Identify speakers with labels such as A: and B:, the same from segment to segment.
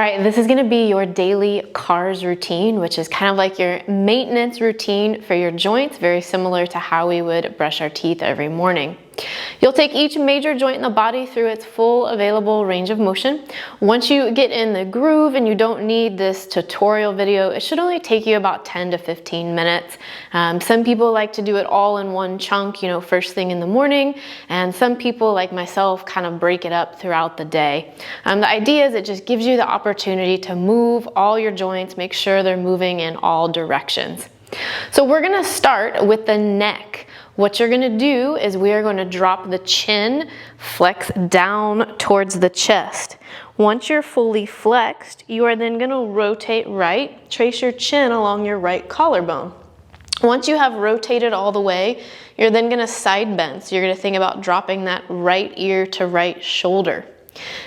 A: right, this is gonna be your daily CARS routine, which is kind of like your maintenance routine for your joints, very similar to how we would brush our teeth every morning. You'll take each major joint in the body through its full available range of motion. Once you get in the groove and you don't need this tutorial video, it should only take you about 10 to 15 minutes. Some people like to do it all in one chunk, first thing in the morning, and some people like myself kind of break it up throughout the day. The idea is it just gives you the opportunity to move all your joints, make sure they're moving in all directions. So we're gonna start with the neck. What you're gonna do is we are gonna drop the chin, flex down towards the chest. Once you're fully flexed, you are then gonna rotate right, trace your chin along your right collarbone. Once you have rotated all the way, you're then gonna side bend. So you're gonna think about dropping that right ear to right shoulder.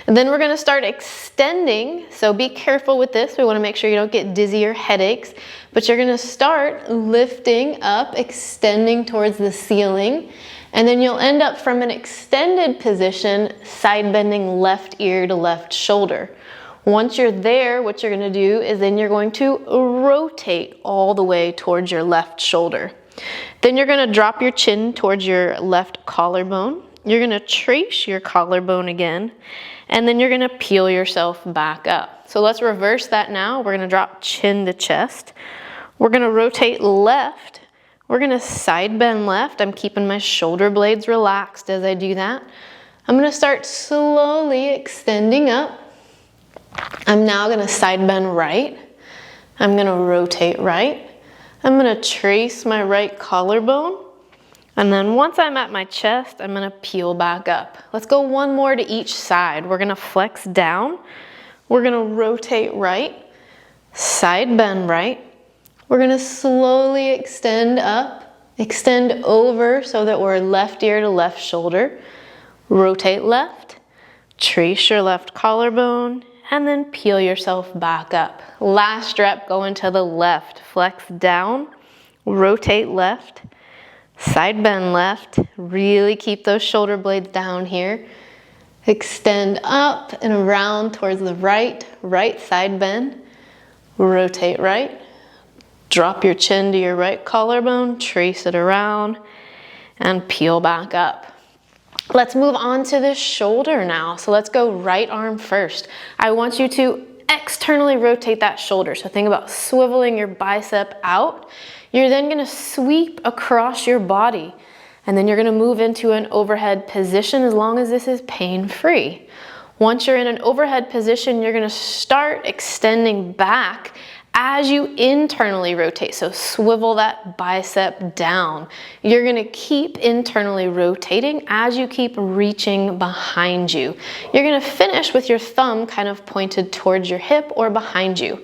A: And then we're gonna start extending, so be careful with this. We wanna make sure you don't get dizzy or headaches, but you're gonna start lifting up, extending towards the ceiling, and then you'll end up from an extended position, side bending left ear to left shoulder. Once you're there, what you're gonna do is then you're going to rotate all the way towards your left shoulder. Then you're gonna drop your chin towards your left collarbone. You're gonna trace your collarbone again, and then you're gonna peel yourself back up. So let's reverse that now. We're gonna drop chin to chest. We're gonna rotate left. We're gonna side bend left. I'm keeping my shoulder blades relaxed as I do that. I'm gonna start slowly extending up. I'm now gonna side bend right. I'm gonna rotate right. I'm gonna trace my right collarbone. And then once I'm at my chest, I'm gonna peel back up. Let's go one more to each side. We're gonna flex down. We're gonna rotate right, side bend right. We're gonna slowly extend up, extend over so that we're left ear to left shoulder. Rotate left, trace your left collarbone, and then peel yourself back up. Last rep, going to the left. Flex down, rotate left, side bend left, really keep those shoulder blades down here. Extend up and around towards the right, right side bend. Rotate right, drop your chin to your right collarbone, trace it around, and peel back up. Let's move on to the shoulder now. So let's go right arm first. I want you to externally rotate that shoulder. So think about swiveling your bicep out. You're then gonna sweep across your body, and then you're gonna move into an overhead position as long as this is pain-free. Once you're in an overhead position, you're gonna start extending back as you internally rotate. So swivel that bicep down. You're gonna keep internally rotating as you keep reaching behind you. You're gonna finish with your thumb kind of pointed towards your hip or behind you.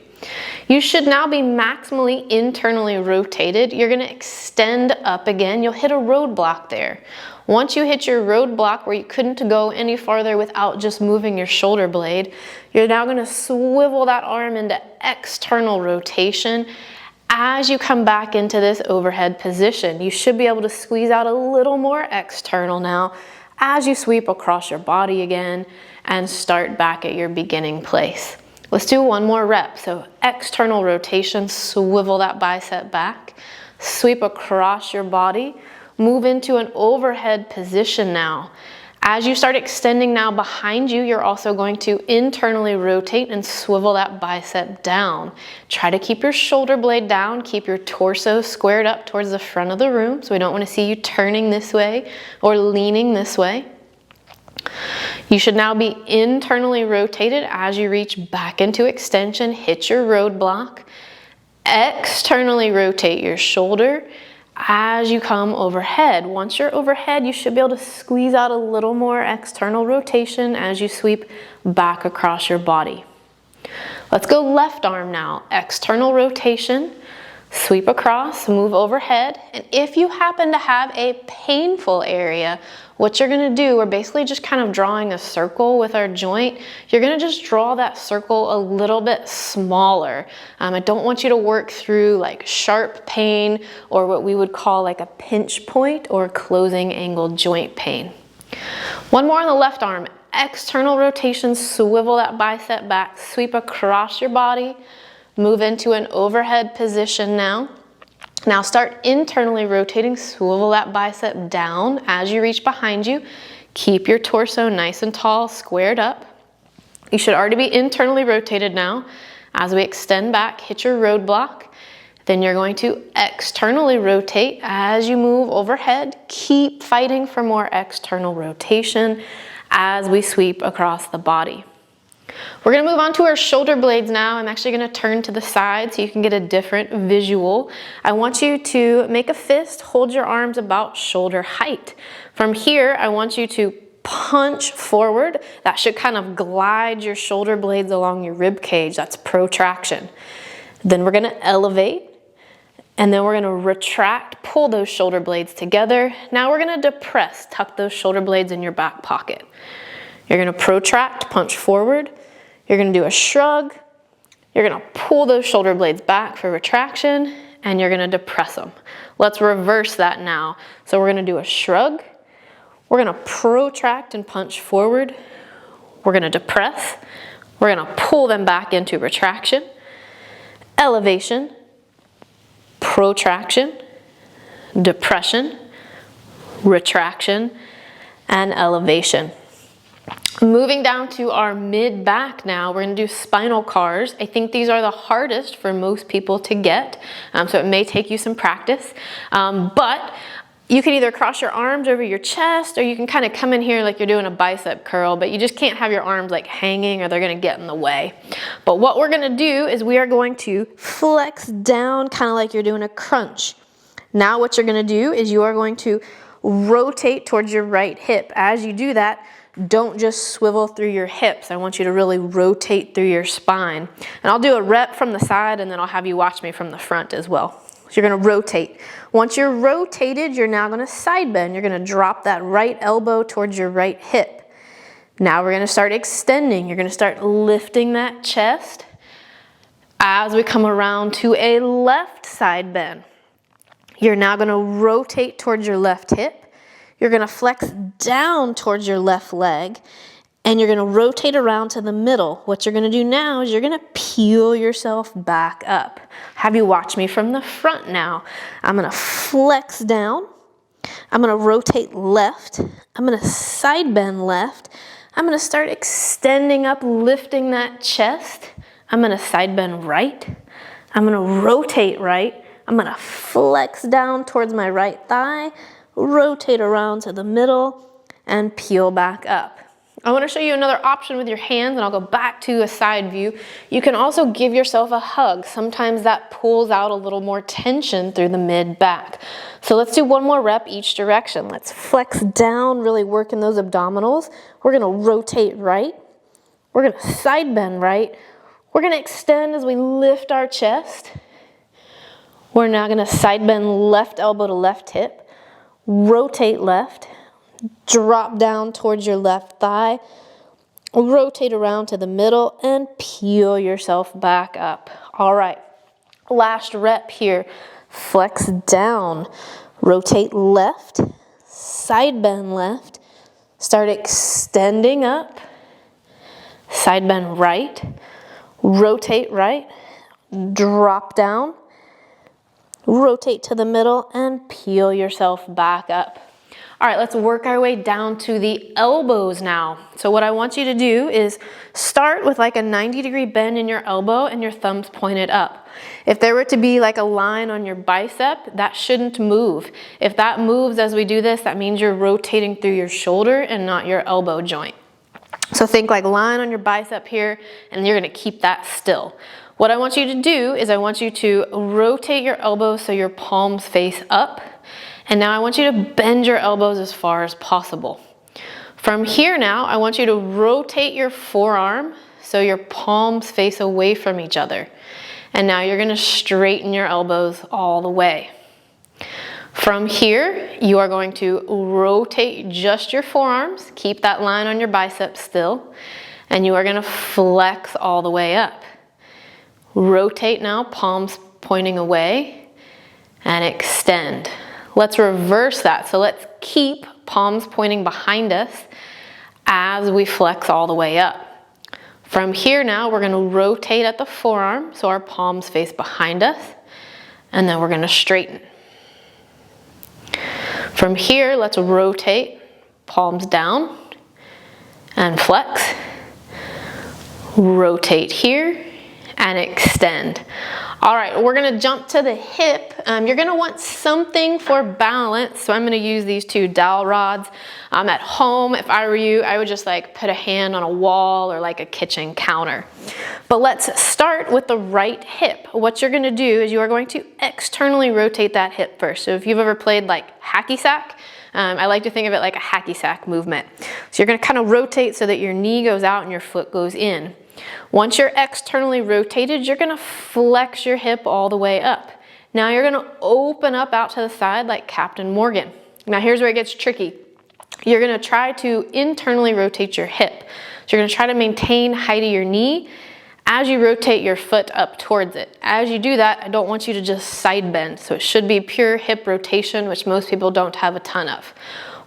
A: You should now be maximally internally rotated. You're gonna extend up again. You'll hit a roadblock there. Once you hit your roadblock where you couldn't go any farther without just moving your shoulder blade, you're now gonna swivel that arm into external rotation. As you come back into this overhead position, you should be able to squeeze out a little more external now as you sweep across your body again and start back at your beginning place. Let's do one more rep. So external rotation, swivel that bicep back, sweep across your body, move into an overhead position now. As you start extending now behind you, you're also going to internally rotate and swivel that bicep down. Try to keep your shoulder blade down, keep your torso squared up towards the front of the room, so we don't want to see you turning this way or leaning this way. You should now be internally rotated as you reach back into extension, hit your roadblock, externally rotate your shoulder as you come overhead. Once you're overhead, you should be able to squeeze out a little more external rotation as you sweep back across your body. Let's go left arm now. External rotation, sweep across, move overhead, and if you happen to have a painful area, what you're gonna do, we're basically just kind of drawing a circle with our joint. You're gonna just draw that circle a little bit smaller. I don't want you to work through like sharp pain or what we would call like a pinch point or closing angle joint pain. One more on the left arm. external rotations, swivel that bicep back, sweep across your body, move into an overhead position now. Now start internally rotating, swivel that bicep down as you reach behind you. Keep your torso nice and tall, squared up. You should already be internally rotated now. As we extend back, hit your roadblock. Then you're going to externally rotate as you move overhead. Keep fighting for more external rotation as we sweep across the body. We're gonna move on to our shoulder blades now. I'm actually gonna turn to the side so you can get a different visual. I want you to make a fist, hold your arms about shoulder height. From here, I want you to punch forward. That should kind of glide your shoulder blades along your rib cage. That's protraction. Then we're gonna elevate. And then we're gonna retract, pull those shoulder blades together. Now we're gonna depress, tuck those shoulder blades in your back pocket. You're gonna protract, punch forward. You're gonna do a shrug. You're gonna pull those shoulder blades back for retraction, and you're gonna depress them. Let's reverse that now. So we're gonna do a shrug. We're gonna protract and punch forward. We're gonna depress. We're gonna pull them back into retraction, elevation, protraction, depression, retraction, and elevation. Moving down to our mid-back now, we're gonna do spinal cars. I think these are the hardest for most people to get, so it may take you some practice. But you can either cross your arms over your chest, or you can kind of come in here like you're doing a bicep curl, but you just can't have your arms like hanging or they're gonna get in the way. But what we're gonna do is we are going to flex down kind of like you're doing a crunch. Now what you're gonna do is you are going to rotate towards your right hip. As you do that, don't just swivel through your hips. I want you to really rotate through your spine. And I'll do a rep from the side, and then I'll have you watch me from the front as well. So you're gonna rotate. Once you're rotated, you're now gonna side bend. You're gonna drop that right elbow towards your right hip. Now we're gonna start extending. You're gonna start lifting that chest as we come around to a left side bend. You're now gonna rotate towards your left hip. You're gonna flex down towards your left leg, and you're gonna rotate around to the middle. What you're gonna do now is you're gonna peel yourself back up. Have you watch me from the front now. I'm gonna flex down. I'm gonna rotate left. I'm gonna side bend left. I'm gonna start extending up, lifting that chest. I'm gonna side bend right. I'm gonna rotate right. I'm gonna flex down towards my right thigh, rotate around to the middle, and peel back up. I want to show you another option with your hands, and I'll go back to a side view. You can also give yourself a hug. Sometimes that pulls out a little more tension through the mid-back. So let's do one more rep each direction. Let's flex down, really working those abdominals. We're going to rotate right. We're going to side bend right. We're going to extend as we lift our chest. We're now going to side bend left elbow to left hip. Rotate left. Drop down towards your left thigh, rotate around to the middle, and peel yourself back up. All right, last rep here. Flex down, rotate left, side bend left, start extending up, side bend right, rotate right, drop down, rotate to the middle, and peel yourself back up. All right, let's work our way down to the elbows now. So what I want you to do is start with like a 90-degree bend in your elbow and your thumbs pointed up. If there were to be like a line on your bicep, that shouldn't move. If that moves as we do this, that means you're rotating through your shoulder and not your elbow joint. So think like line on your bicep here, and you're gonna keep that still. What I want you to do is I want you to rotate your elbows so your palms face up. And now I want you to bend your elbows as far as possible. From here now, I want you to rotate your forearm so your palms face away from each other. And now you're gonna straighten your elbows all the way. From here, you are going to rotate just your forearms, keep that line on your biceps still, and you are gonna flex all the way up. Rotate now, palms pointing away, and extend. Let's reverse that. So let's keep palms pointing behind us as we flex all the way up. From here now, we're gonna rotate at the forearm so our palms face behind us, and then we're gonna straighten. From here, let's rotate, palms down, and flex. Rotate here, and extend. All right, we're gonna jump to the hip. You're gonna want something for balance, so I'm gonna use these two dowel rods. At home, if I were you, I would just like put a hand on a wall or like a kitchen counter. But let's start with the right hip. What you're gonna do is you are going to externally rotate that hip first. So if you've ever played like hacky sack, I like to think of it like a hacky sack movement. So you're gonna kind of rotate so that your knee goes out and your foot goes in. Once you're externally rotated, you're gonna flex your hip all the way up. Now you're gonna open up out to the side like Captain Morgan. Now here's where it gets tricky. You're gonna try to internally rotate your hip. So you're gonna try to maintain height of your knee as you rotate your foot up towards it. As you do that, I don't want you to just side bend. So it should be pure hip rotation, which most people don't have a ton of.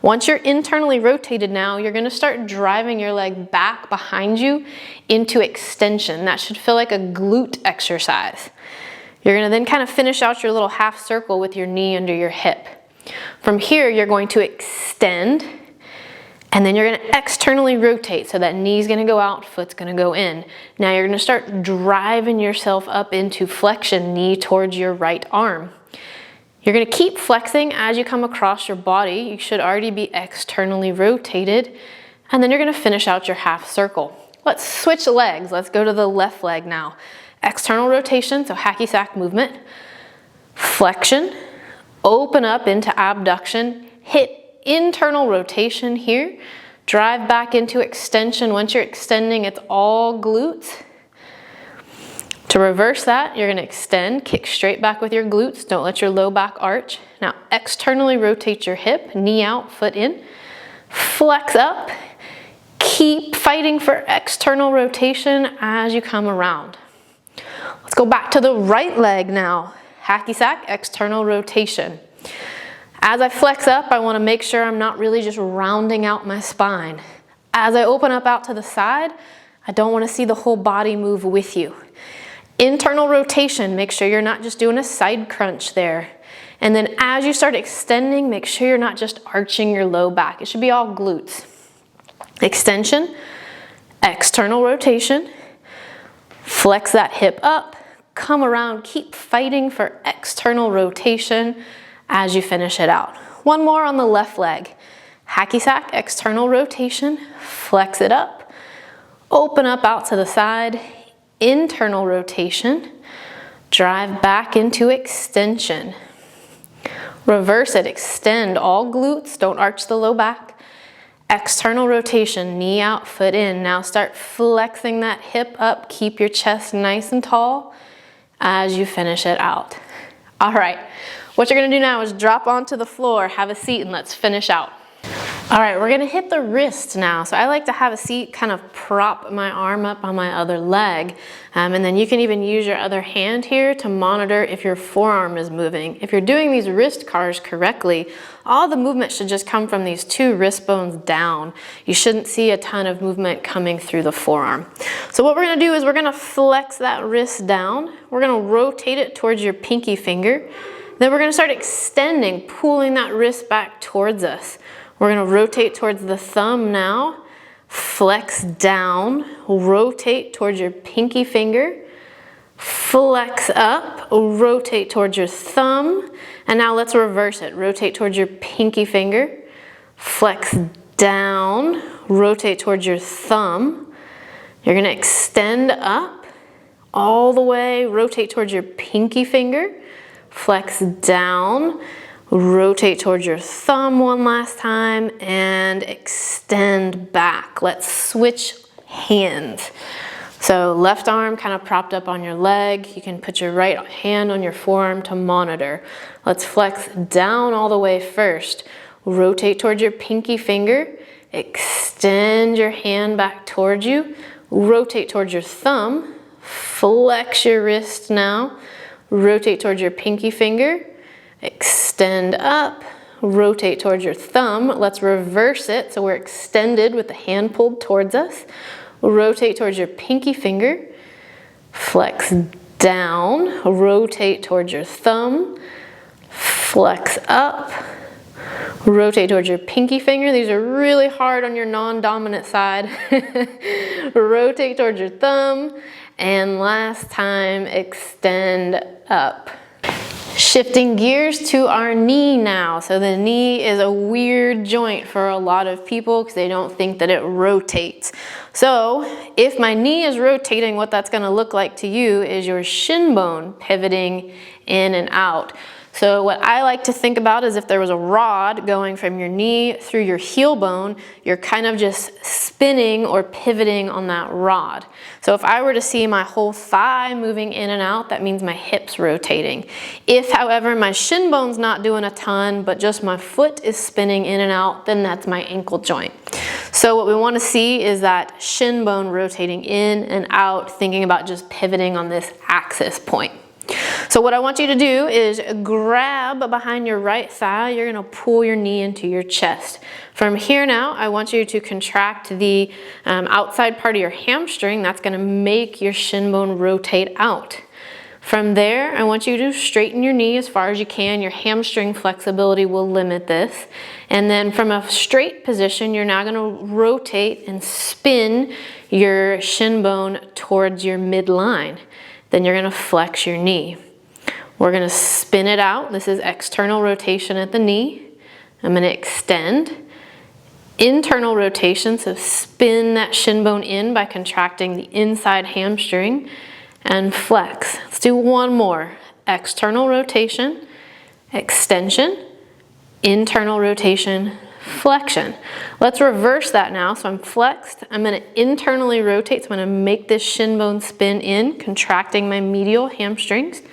A: Once you're internally rotated now, you're gonna start driving your leg back behind you into extension. That should feel like a glute exercise. You're gonna then kind of finish out your little half circle with your knee under your hip. From here, you're going to extend, and then you're gonna externally rotate. So that knee's gonna go out, foot's gonna go in. Now you're gonna start driving yourself up into flexion, knee towards your right arm. You're gonna keep flexing as you come across your body. You should already be externally rotated. And then you're gonna finish out your half circle. Let's switch legs. Let's go to the left leg now. External rotation, so hacky sack movement. Flexion, open up into abduction, hit internal rotation here. Drive back into extension. Once you're extending, it's all glutes. To reverse that, you're gonna extend, kick straight back with your glutes. Don't let your low back arch. Now externally rotate your hip, knee out, foot in. Flex up. Keep fighting for external rotation as you come around. Let's go back to the right leg now. Hacky sack, external rotation. As I flex up, I wanna make sure I'm not really just rounding out my spine. As I open up out to the side, I don't wanna see the whole body move with you. Internal rotation, make sure you're not just doing a side crunch there. And then as you start extending, make sure you're not just arching your low back. It should be all glutes. Extension, external rotation, flex that hip up, come around, keep fighting for external rotation as you finish it out. One more on the left leg. Hacky sack, external rotation, flex it up, open up out to the side, internal rotation, drive back into extension. Reverse it, extend all glutes, don't arch the low back. External rotation, knee out, foot in. Now start flexing that hip up, keep your chest nice and tall as you finish it out. All right, what you're gonna do now is drop onto the floor, have a seat, and let's finish out. All right, we're gonna hit the wrist now. So I like to have a seat, kind of prop my arm up on my other leg. And then you can even use your other hand here to monitor if your forearm is moving. If you're doing these wrist cars correctly, all the movement should just come from these two wrist bones down. You shouldn't see a ton of movement coming through the forearm. So what we're gonna do is we're gonna flex that wrist down. We're gonna rotate it towards your pinky finger. Then we're gonna start extending, pulling that wrist back towards us. We're gonna rotate towards the thumb now, flex down, rotate towards your pinky finger, flex up, rotate towards your thumb, and now let's reverse it. Rotate towards your pinky finger, flex down, rotate towards your thumb. You're gonna extend up all the way, rotate towards your pinky finger, flex down, rotate towards your thumb one last time, and extend back. Let's switch hands. So left arm kind of propped up on your leg. You can put your right hand on your forearm to monitor. Let's flex down all the way first. Rotate towards your pinky finger. Extend your hand back towards you. Rotate towards your thumb. Flex your wrist now. Rotate towards your pinky finger. Extend up, rotate towards your thumb. Let's reverse it so we're extended with the hand pulled towards us. Rotate towards your pinky finger. Flex down, rotate towards your thumb. Flex up. Rotate towards your pinky finger. These are really hard on your non-dominant side. Rotate towards your thumb. And last time, extend up. Shifting gears to our knee now. So the knee is a weird joint for a lot of people because they don't think that it rotates. So if my knee is rotating, what that's going to look like to you is your shin bone pivoting in and out. So what I like to think about is if there was a rod going from your knee through your heel bone, you're kind of just spinning or pivoting on that rod. So if I were to see my whole thigh moving in and out, that means my hip's rotating. If, however, my shin bone's not doing a ton, but just my foot is spinning in and out, then that's my ankle joint. So what we want to see is that shin bone rotating in and out, thinking about just pivoting on this axis point. So what I want you to do is grab behind your right thigh. You're going to pull your knee into your chest. From here now, I want you to contract the outside part of your hamstring. That's going to make your shin bone rotate out. From there, I want you to straighten your knee as far as you can. Your hamstring flexibility will limit this. And then from a straight position, you're now going to rotate and spin your shin bone towards your midline. Then you're going to flex your knee. We're going to spin it out. This is external rotation at the knee. I'm going to extend. Internal rotation, so spin that shin bone in by contracting the inside hamstring and flex. Let's do one more. External rotation, extension, internal rotation, flexion. Let's reverse that now. So I'm flexed. I'm going to internally rotate. So I'm going to make this shin bone spin in, contracting my medial hamstrings.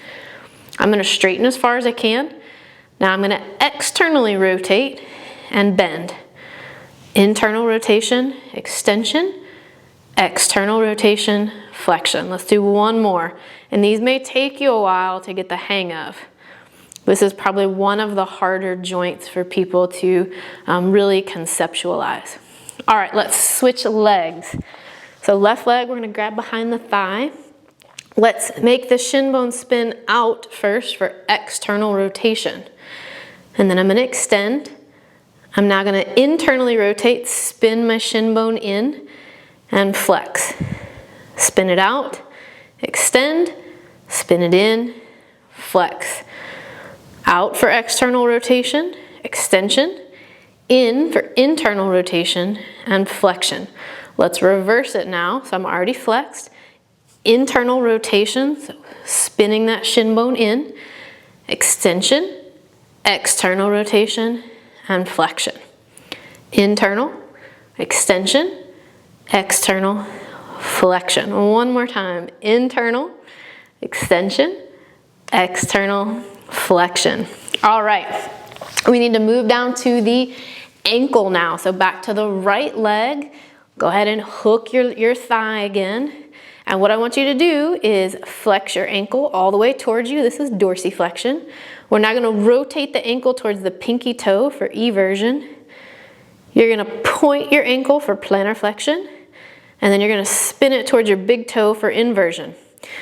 A: I'm going to straighten as far as I can. Now I'm going to externally rotate and bend. Internal rotation, extension, external rotation, flexion. Let's do one more. And these may take you a while to get the hang of. This is probably one of the harder joints for people to really conceptualize. All right, let's switch legs. So left leg, we're going to grab behind the thigh. Let's make the shin bone spin out first for external rotation. And then I'm going to extend. I'm now going to internally rotate, spin my shin bone in, and flex. Spin it out, extend, spin it in, flex. Out for external rotation, extension, in for internal rotation, and flexion. Let's reverse it now. So I'm already flexed. Internal rotation, so spinning that shin bone in, extension, external rotation, and flexion. Internal, extension, external, flexion. One more time. Internal, extension, external, flexion. All right. We need to move down to the ankle now. So back to the right leg. Go ahead and hook your thigh again. And what I want you to do is flex your ankle all the way towards you. This is dorsiflexion. We're now going to rotate the ankle towards the pinky toe for eversion. You're going to point your ankle for plantar flexion. And then you're going to spin it towards your big toe for inversion.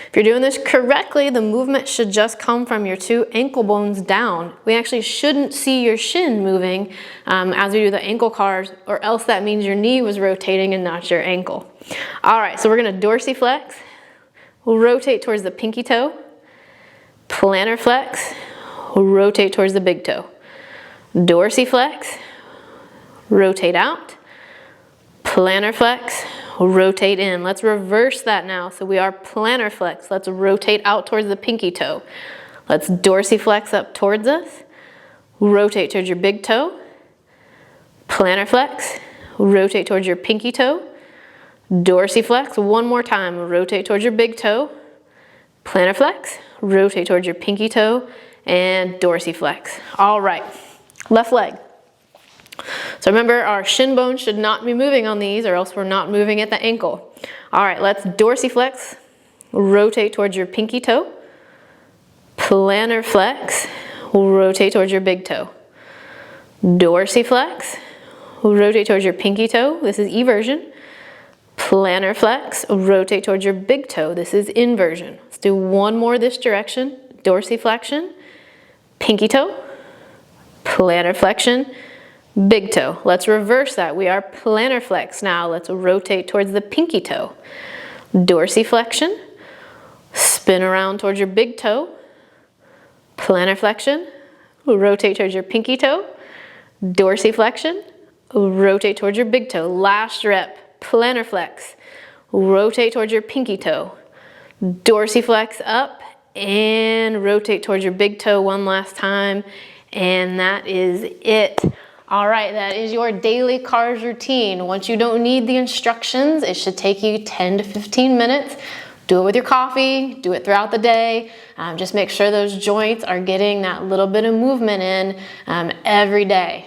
A: If you're doing this correctly, the movement should just come from your two ankle bones down. We actually shouldn't see your shin moving as we do the ankle cars, or else that means your knee was rotating and not your ankle. All right, so we're going to dorsiflex. We'll rotate towards the pinky toe. Plantar flex. We'll rotate towards the big toe. Dorsiflex. Rotate out. Plantar flex. Rotate in. Let's reverse that now. So we are plantar flex. Let's rotate out towards the pinky toe. Let's dorsiflex up towards us. Rotate towards your big toe. Plantar flex. Rotate towards your pinky toe. Dorsiflex. One more time. Rotate towards your big toe. Plantar flex. Rotate towards your pinky toe. And dorsiflex. All right. Left leg. So remember, our shin bone should not be moving on these, or else we're not moving at the ankle. All right, let's dorsiflex. Rotate towards your pinky toe. Plantar flex. Rotate towards your big toe. Dorsiflex, rotate towards your pinky toe. This is eversion. Plantar flex, rotate towards your big toe. This is inversion. Let's do one more this direction. Dorsiflexion, pinky toe, plantar flexion, big toe. Let's reverse that. We are plantar flex now. Let's rotate towards the pinky toe. Dorsiflexion, spin around towards your big toe, plantar flexion, rotate towards your pinky toe, dorsiflexion, rotate towards your big toe. Last rep. Plantar flex, rotate towards your pinky toe, dorsiflex up, and rotate towards your big toe one last time, and that is it. All right, that is your daily CARS routine. Once you don't need the instructions, it should take you 10 to 15 minutes. Do it with your coffee, do it throughout the day. Just make sure those joints are getting that little bit of movement in every day.